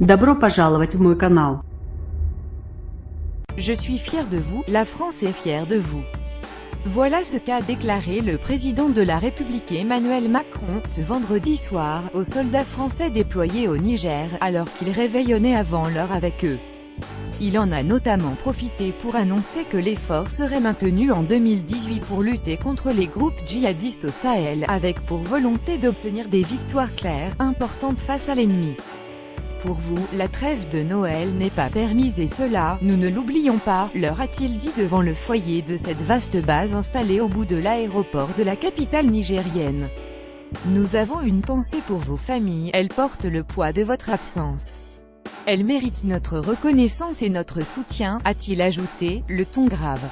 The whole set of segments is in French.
Добро пожаловать в мой канал. Je suis fier de vous, la France est fière de vous. Voilà ce qu'a déclaré le président de la République Emmanuel Macron, ce vendredi soir, aux soldats français déployés au Niger, alors qu'ils réveillonaient avant l'heure avec eux. Il en a notamment profité pour annoncer que l'effort serait maintenu en 2018 pour lutter contre les groupes djihadistes au Sahel, avec pour volonté d'obtenir des victoires claires, importantes face à l'ennemi. Pour vous, la trêve de Noël n'est pas permise et cela, nous ne l'oublions pas, leur a-t-il dit devant le foyer de cette vaste base installée au bout de l'aéroport de la capitale nigérienne. Nous avons une pensée pour vos familles, elles portent le poids de votre absence. Elles méritent notre reconnaissance et notre soutien, a-t-il ajouté, le ton grave.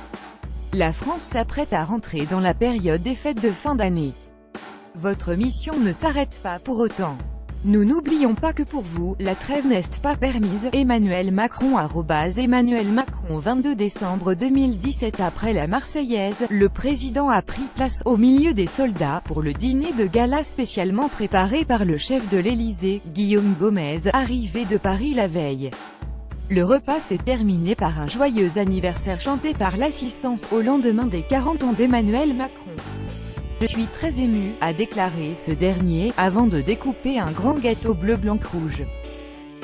La France s'apprête à rentrer dans la période des fêtes de fin d'année. Votre mission ne s'arrête pas pour autant. Nous n'oublions pas que pour vous, la trêve n'est pas permise. Emmanuel Macron Emmanuel Macron 22 décembre 2017. Après la Marseillaise, le président a pris place au milieu des soldats pour le dîner de gala spécialement préparé par le chef de l'Élysée, Guillaume Gomez, arrivé de Paris la veille. Le repas s'est terminé par un joyeux anniversaire chanté par l'assistance au lendemain des 40 ans d'Emmanuel Macron. Je suis très ému, a déclaré ce dernier, avant de découper un grand gâteau bleu-blanc-rouge.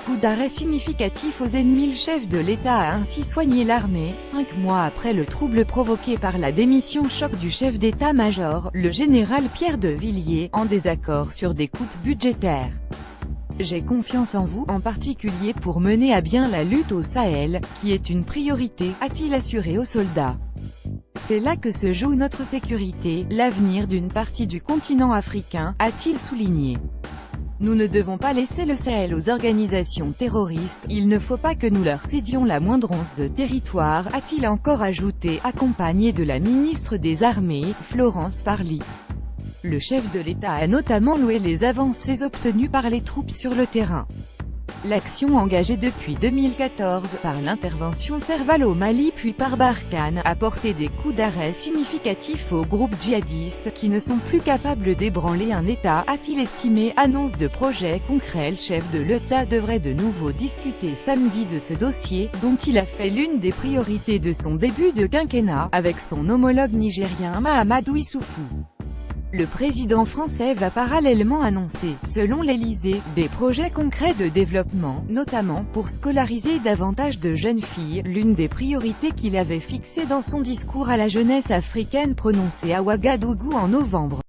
Coup d'arrêt significatif aux ennemis. Le chef de l'État a ainsi soigné l'armée, 5 mois après le trouble provoqué par la démission choc du chef d'état-major, le général Pierre de Villiers, en désaccord sur des coupes budgétaires. J'ai confiance en vous, en particulier pour mener à bien la lutte au Sahel, qui est une priorité, a-t-il assuré aux soldats. C'est là que se joue notre sécurité, l'avenir d'une partie du continent africain, a-t-il souligné. Nous ne devons pas laisser le Sahel aux organisations terroristes, il ne faut pas que nous leur cédions la moindre once de territoire, a-t-il encore ajouté, accompagné de la ministre des Armées, Florence Parly. Le chef de l'État a notamment loué les avancées obtenues par les troupes sur le terrain. L'action engagée depuis 2014 par l'intervention Serval au Mali puis par Barkhane a porté des coups d'arrêt significatifs aux groupes djihadistes qui ne sont plus capables d'ébranler un État, a-t-il estimé. Annonce de projets concrets. Le chef de l'État devrait de nouveau discuter samedi de ce dossier, dont il a fait l'une des priorités de son début de quinquennat, avec son homologue nigérien Mahamadou Issoufou. Le président français va parallèlement annoncer, selon l'Élysée, des projets concrets de développement, notamment pour scolariser davantage de jeunes filles, l'une des priorités qu'il avait fixées dans son discours à la jeunesse africaine prononcé à Ouagadougou en novembre.